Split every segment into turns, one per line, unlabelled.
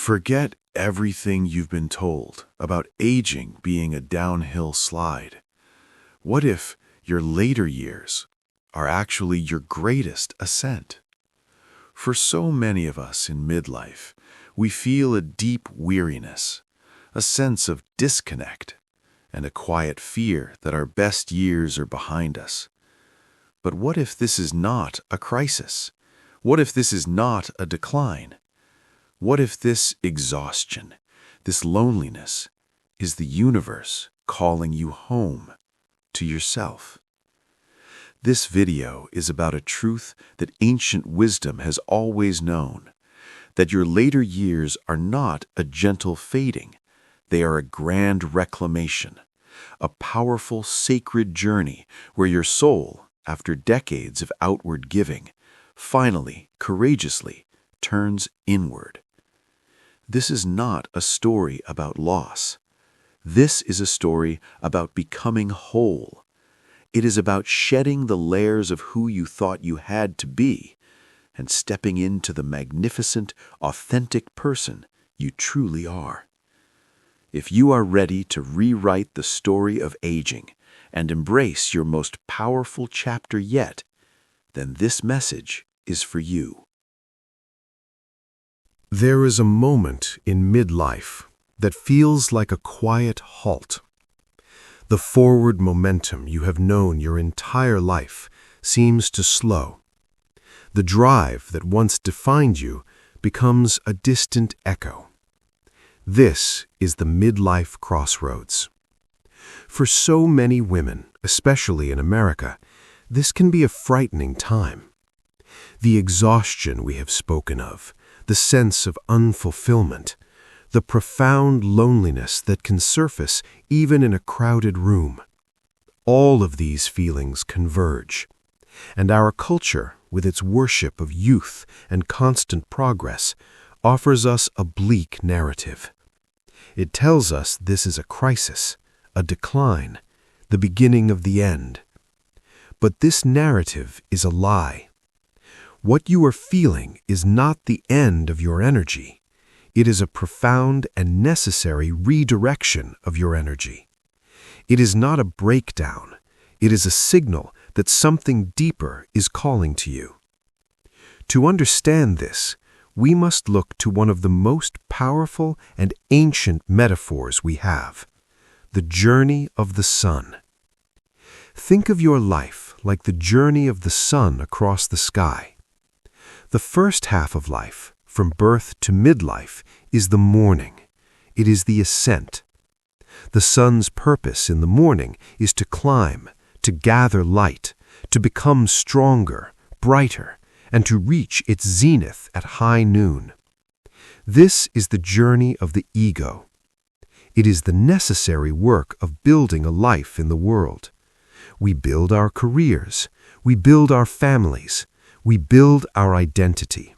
Forget everything you've been told about aging being a downhill slide. What if your later years are actually your greatest ascent? For so many of us in midlife, we feel a deep weariness, a sense of disconnect, and a quiet fear that our best years are behind us. But what if this is not a crisis? What if this is not a decline? What if this exhaustion, this loneliness, is the universe calling you home to yourself? This video is about a truth that ancient wisdom has always known, that your later years are not a gentle fading, they are a grand reclamation, a powerful sacred journey where your soul, after decades of outward giving, finally, courageously, turns inward. This is not a story about loss. This is a story about becoming whole. It is about shedding the layers of who you thought you had to be and stepping into the magnificent, authentic person you truly are. If you are ready to rewrite the story of aging and embrace your most powerful chapter yet, then this message is for you.
There is a moment in midlife that feels like a quiet halt. The forward momentum you have known your entire life seems to slow. The drive that once defined you becomes a distant echo. This is the midlife crossroads. For so many women, especially in America, this can be a frightening time. The exhaustion we have spoken of, the sense of unfulfillment, the profound loneliness that can surface even in a crowded room. All of these feelings converge, and our culture, with its worship of youth and constant progress, offers us a bleak narrative. It tells us this is a crisis, a decline, the beginning of the end. But this narrative is a lie. What you are feeling is not the end of your energy. It is a profound and necessary redirection of your energy. It is not a breakdown. It is a signal that something deeper is calling to you. To understand this, we must look to one of the most powerful and ancient metaphors we have, the journey of the sun. Think of your life like the journey of the sun across the sky. The first half of life, from birth to midlife, is the morning. It is the ascent. The sun's purpose in the morning is to climb, to gather light, to become stronger, brighter, and to reach its zenith at high noon. This is the journey of the ego. It is the necessary work of building a life in the world. We build our careers. We build our families. We build our identity.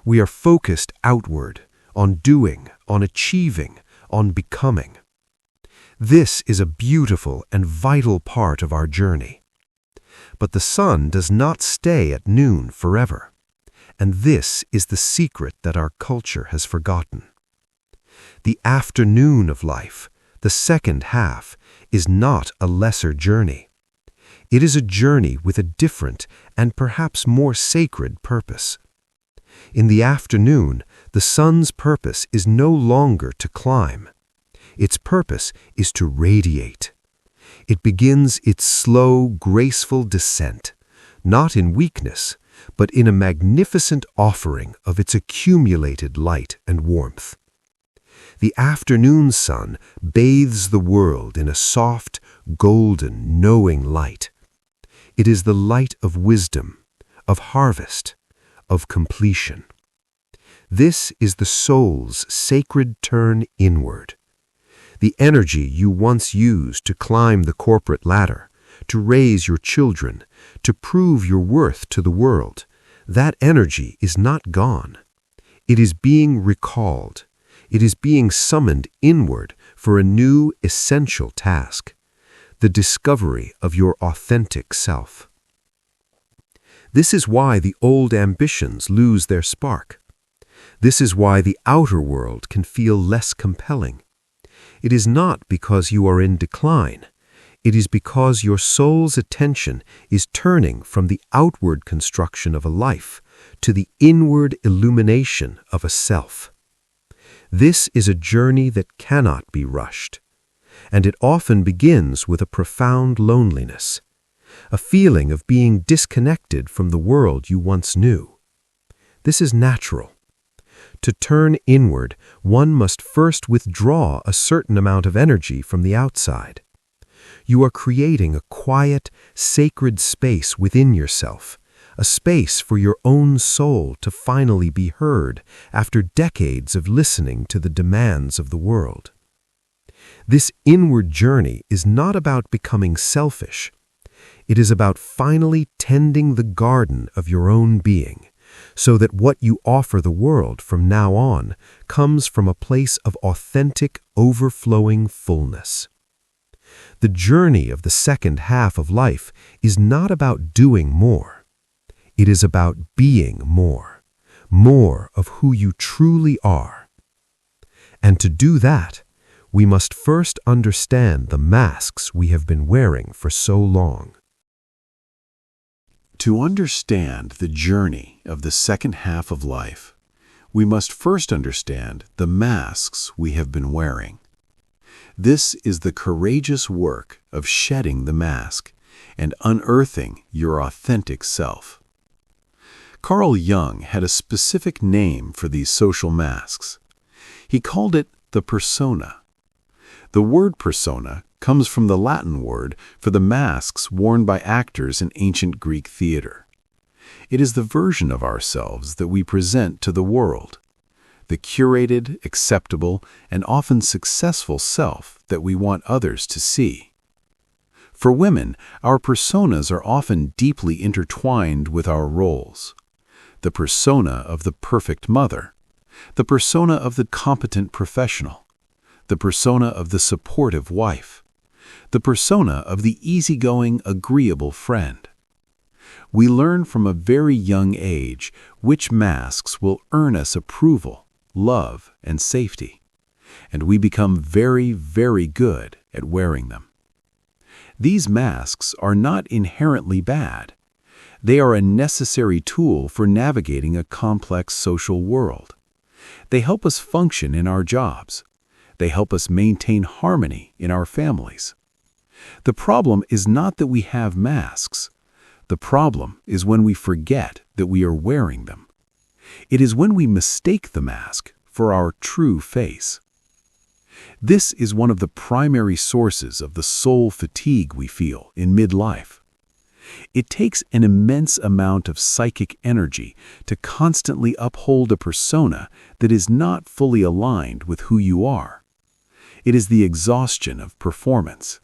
We are focused outward, on doing, on achieving, on becoming. This is a beautiful and vital part of our journey. But the sun does not stay at noon forever, and this is the secret that our culture has forgotten. The afternoon of life, the second half, is not a lesser journey. It is a journey with a different and perhaps more sacred purpose. In the afternoon, the sun's purpose is no longer to climb. Its purpose is to radiate. It begins its slow, graceful descent, not in weakness, but in a magnificent offering of its accumulated light and warmth. The afternoon sun bathes the world in a soft, golden, knowing light. It is the light of wisdom, of harvest, of completion. This is the soul's sacred turn inward. The energy you once used to climb the corporate ladder, to raise your children, to prove your worth to the world, that energy is not gone. It is being recalled. It is being summoned inward for a new essential task, the discovery of your authentic self. This is why the old ambitions lose their spark. This is why the outer world can feel less compelling. It is not because you are in decline. It is because your soul's attention is turning from the outward construction of a life to the inward illumination of a self. This is a journey that cannot be rushed, and it often begins with a profound loneliness, a feeling of being disconnected from the world you once knew. This is natural. To turn inward, one must first withdraw a certain amount of energy from the outside. You are creating a quiet, sacred space within yourself, a space for your own soul to finally be heard after decades of listening to the demands of the world. This inward journey is not about becoming selfish. It is about finally tending the garden of your own being, so that what you offer the world from now on comes from a place of authentic, overflowing fullness. The journey of the second half of life is not about doing more. It is about being more of who you truly are. And to do that, we must first understand the masks we have been wearing for so long.
To understand the journey of the second half of life, we must first understand the masks we have been wearing. This is the courageous work of shedding the mask and unearthing your authentic self. Carl Jung had a specific name for these social masks. He called it the persona. The word persona comes from the Latin word for the masks worn by actors in ancient Greek theater. It is the version of ourselves that we present to the world, the curated, acceptable, and often successful self that we want others to see. For women, our personas are often deeply intertwined with our roles. The persona of the perfect mother, the persona of the competent professional, the persona of the supportive wife, the persona of the easygoing, agreeable friend. We learn from a very young age which masks will earn us approval, love, and safety, and we become very, very good at wearing them. These masks are not inherently bad. They are a necessary tool for navigating a complex social world. They help us function in our jobs. They help us maintain harmony in our families. The problem is not that we have masks. The problem is when we forget that we are wearing them. It is when we mistake the mask for our true face. This is one of the primary sources of the soul fatigue we feel in midlife. It takes an immense amount of psychic energy to constantly uphold a persona that is not fully aligned with who you are. It is the exhaustion of performance,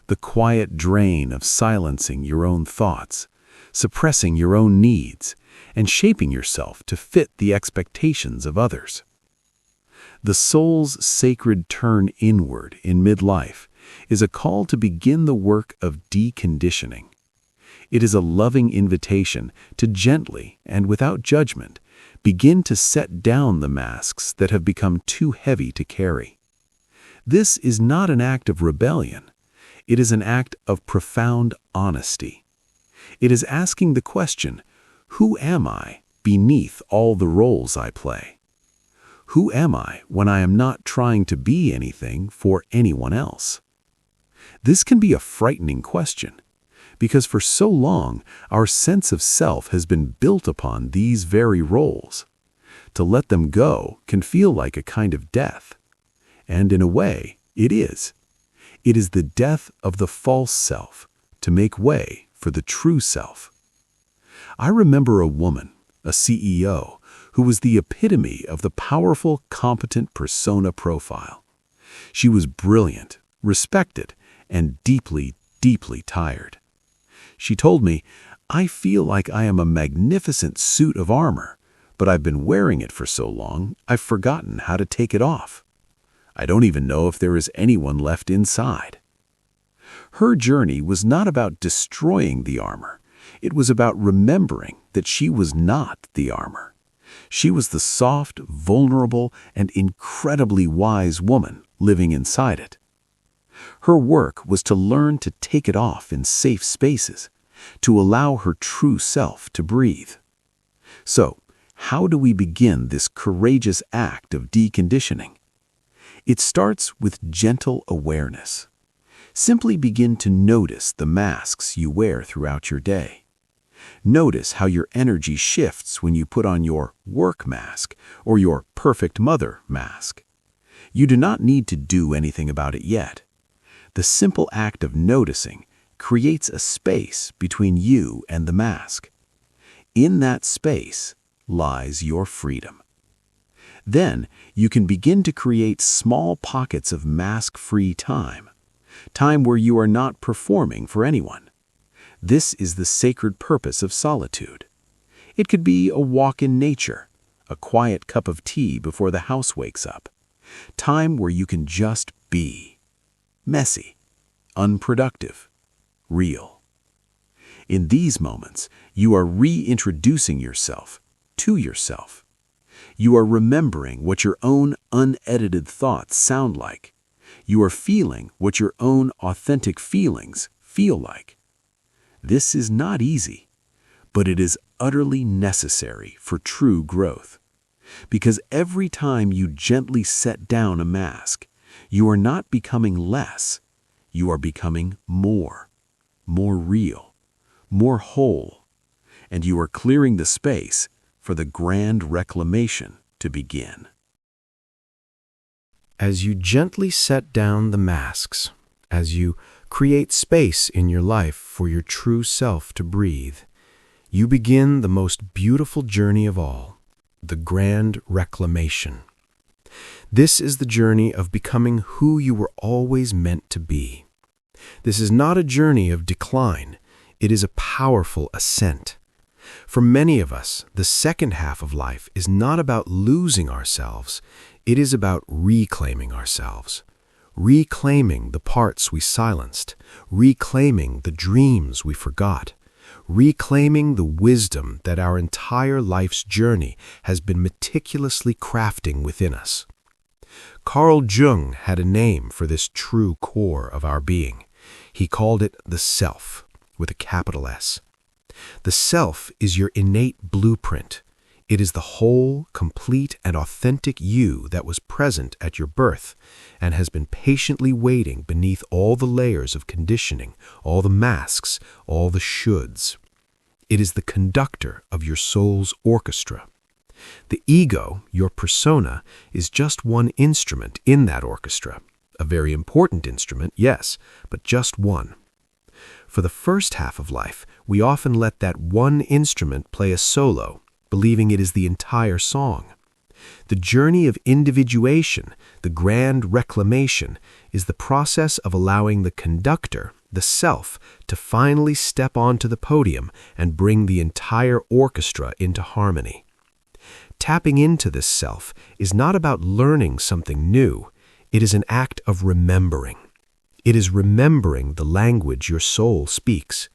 the quiet drain of silencing your own thoughts, suppressing your own needs, and shaping yourself to fit the expectations of others. The soul's sacred turn inward in midlife is a call to begin the work of deconditioning. It is a loving invitation to gently and without judgment begin to set down the masks that have become too heavy to carry. This is not an act of rebellion. It is an act of profound honesty. It is asking the question, who am I beneath all the roles I play? Who am I when I am not trying to be anything for anyone else? This can be a frightening question, because for so long our sense of self has been built upon these very roles. To let them go can feel like a kind of death. And in a way, it is. It is the death of the false self to make way for the true self. I remember a woman, a CEO, who was the epitome of the powerful, competent persona profile. She was brilliant, respected, and deeply, deeply tired. She told me, "I feel like I am a magnificent suit of armor, but I've been wearing it for so long, I've forgotten how to take it off. I don't even know if there is anyone left inside." Her journey was not about destroying the armor. It was about remembering that she was not the armor. She was the soft, vulnerable, and incredibly wise woman living inside it. Her work was to learn to take it off in safe spaces, to allow her true self to breathe. So, how do we begin this courageous act of deconditioning? It starts with gentle awareness. Simply begin to notice the masks you wear throughout your day. Notice how your energy shifts when you put on your work mask or your perfect mother mask. You do not need to do anything about it yet. The simple act of noticing creates a space between you and the mask. In that space lies your freedom. Then you can begin to create small pockets of mask-free time where you are not performing for anyone. This is the sacred purpose of solitude. It could be a walk in nature, a quiet cup of tea before the house wakes up, time where you can just be. Messy, unproductive, real. In these moments, you are reintroducing yourself to yourself. You are remembering what your own unedited thoughts sound like. You are feeling what your own authentic feelings feel like. This is not easy, but it is utterly necessary for true growth. Because every time you gently set down a mask, you are not becoming less. You are becoming more real, more whole, and you are clearing the space for the grand reclamation to begin.
As you gently set down the masks, as you create space in your life for your true self to breathe, you begin the most beautiful journey of all, the grand reclamation. This is the journey of becoming who you were always meant to be. This is not a journey of decline. It is a powerful ascent. For many of us, the second half of life is not about losing ourselves. It is about reclaiming ourselves. Reclaiming the parts we silenced. Reclaiming the dreams we forgot. Reclaiming the wisdom that our entire life's journey has been meticulously crafting within us. Carl Jung had a name for this true core of our being. He called it the self, with a capital S. The self is your innate blueprint. It is the whole, complete, and authentic you that was present at your birth and has been patiently waiting beneath all the layers of conditioning, all the masks, all the shoulds. It is the conductor of your soul's orchestra. The ego, your persona, is just one instrument in that orchestra. A very important instrument, yes, but just one. For the first half of life, we often let that one instrument play a solo, believing it is the entire song. The journey of individuation, the grand reclamation, is the process of allowing the conductor, the self, to finally step onto the podium and bring the entire orchestra into harmony. Tapping into this self is not about learning something new. It is an act of remembering. It is remembering the language your soul speaks.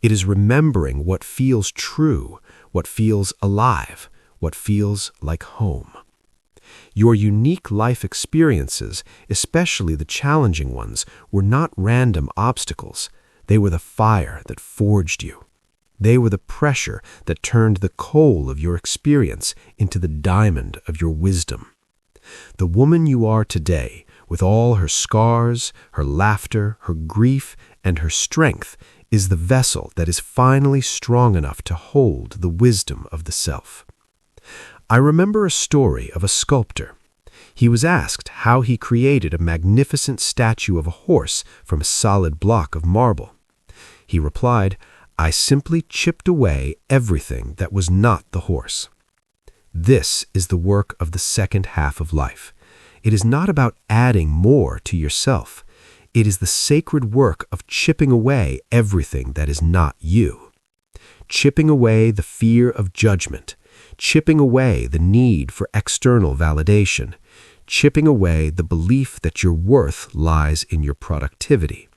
It is remembering what feels true, what feels alive, what feels like home. Your unique life experiences, especially the challenging ones, were not random obstacles. They were the fire that forged you. They were the pressure that turned the coal of your experience into the diamond of your wisdom. The woman you are today, with all her scars, her laughter, her grief, and her strength, is the vessel that is finally strong enough to hold the wisdom of the self. I remember a story of a sculptor. He was asked how he created a magnificent statue of a horse from a solid block of marble. He replied, "I simply chipped away everything that was not the horse." This is the work of the second half of life. It is not about adding more to yourself. It is the sacred work of chipping away everything that is not you. Chipping away the fear of judgment. Chipping away the need for external validation. Chipping away the belief that your worth lies in your productivity.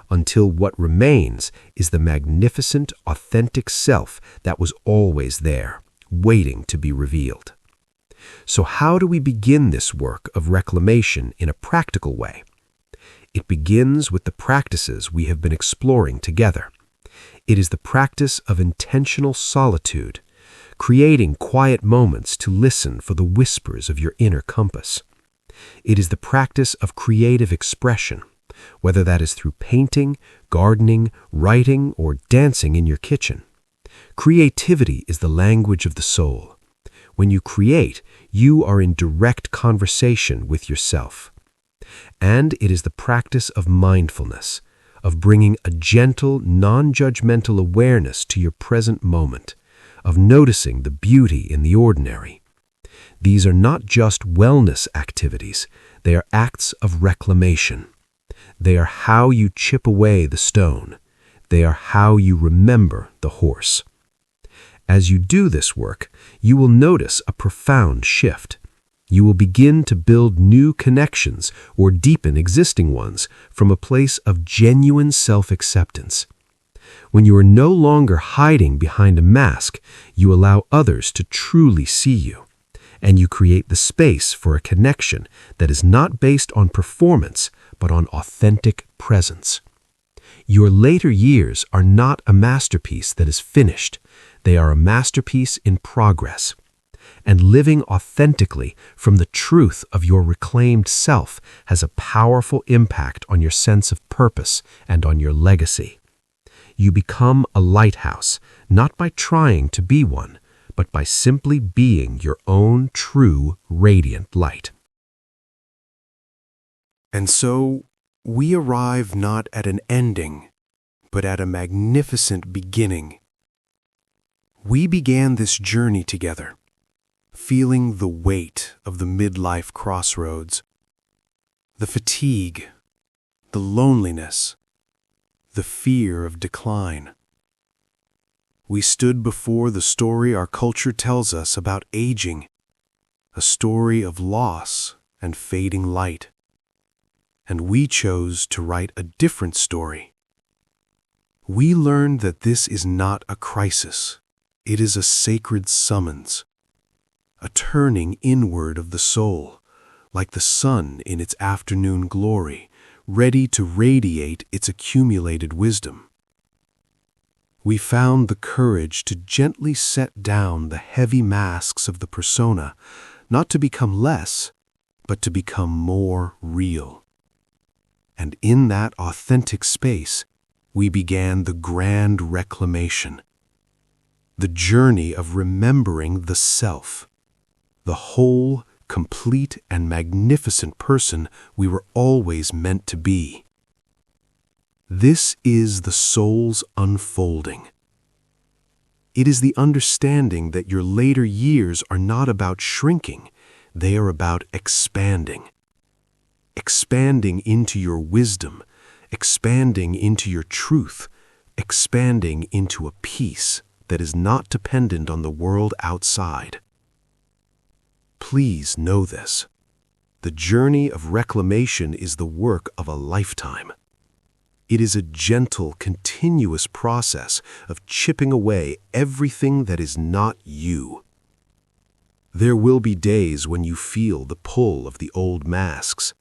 Until what remains is the magnificent, authentic self that was always there, waiting to be revealed. So how do we begin this work of reclamation in a practical way? It begins with the practices we have been exploring together. It is the practice of intentional solitude, creating quiet moments to listen for the whispers of your inner compass. It is the practice of creative expression, whether that is through painting, gardening, writing, or dancing in your kitchen. Creativity is the language of the soul. When you create, you are in direct conversation with yourself. And it is the practice of mindfulness, of bringing a gentle, non-judgmental awareness to your present moment, of noticing the beauty in the ordinary. These are not just wellness activities, they are acts of reclamation. They are how you chip away the stone. They are how you remember the horse. As you do this work, you will notice a profound shift. You will begin to build new connections or deepen existing ones from a place of genuine self-acceptance. When you are no longer hiding behind a mask, you allow others to truly see you, and you create the space for a connection that is not based on performance, but on authentic presence. Your later years are not a masterpiece that is finished. They are a masterpiece in progress. And living authentically from the truth of your reclaimed self has a powerful impact on your sense of purpose and on your legacy. You become a lighthouse, not by trying to be one, but by simply being your own true, radiant light.
And so, we arrive not at an ending, but at a magnificent beginning. We began this journey together, feeling the weight of the midlife crossroads, the fatigue, the loneliness, the fear of decline. We stood before the story our culture tells us about aging, a story of loss and fading light. And we chose to write a different story. We learned that this is not a crisis. It is a sacred summons, a turning inward of the soul, like the sun in its afternoon glory, ready to radiate its accumulated wisdom. We found the courage to gently set down the heavy masks of the persona, not to become less, but to become more real. And in that authentic space, we began the grand reclamation, the journey of remembering the self, the whole, complete, and magnificent person we were always meant to be. This is the soul's unfolding. It is the understanding that your later years are not about shrinking, they are about expanding. Expanding into your wisdom, expanding into your truth, expanding into a peace that is not dependent on the world outside. Please know this. The journey of reclamation is the work of a lifetime. It is a gentle, continuous process of chipping away everything that is not you. There will be days when you feel the pull of the old masks.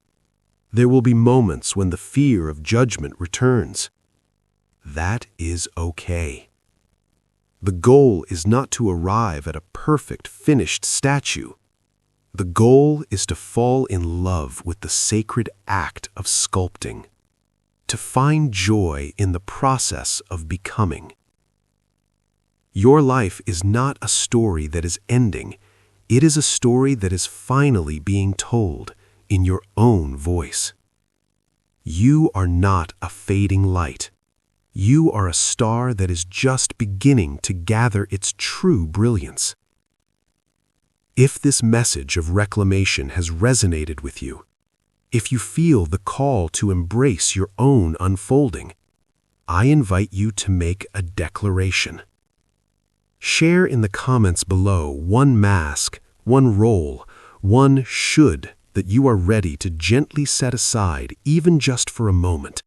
There will be moments when the fear of judgment returns. That is okay. The goal is not to arrive at a perfect, finished statue. The goal is to fall in love with the sacred act of sculpting, to find joy in the process of becoming. Your life is not a story that is ending. It is a story that is finally being told in your own voice. You are not a fading light. You are a star that is just beginning to gather its true brilliance. If this message of reclamation has resonated with you, if you feel the call to embrace your own unfolding, I invite you to make a declaration. Share in the comments below one mask, one role, one should that you are ready to gently set aside even just for a moment.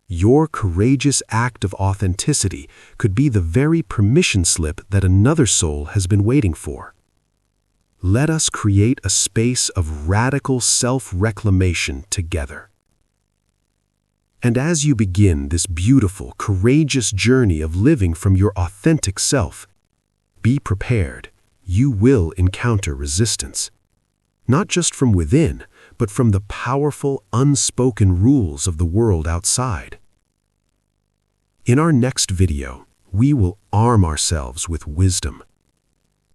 Your courageous act of authenticity could be the very permission slip that another soul has been waiting for. Let us create a space of radical self-reclamation together. And as you begin this beautiful, courageous journey of living from your authentic self, be prepared. You will encounter resistance. Not just from within, but from the powerful, unspoken rules of the world outside. In our next video, we will arm ourselves with wisdom.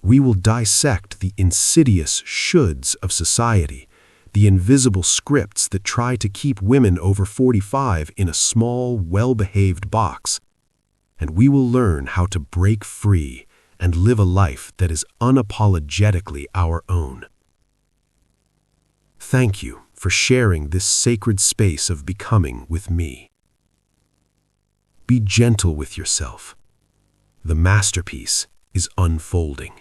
We will dissect the insidious shoulds of society, the invisible scripts that try to keep women over 45 in a small, well-behaved box. And we will learn how to break free and live a life that is unapologetically our own. Thank you for sharing this sacred space of becoming with me. Be gentle with yourself. The masterpiece is unfolding.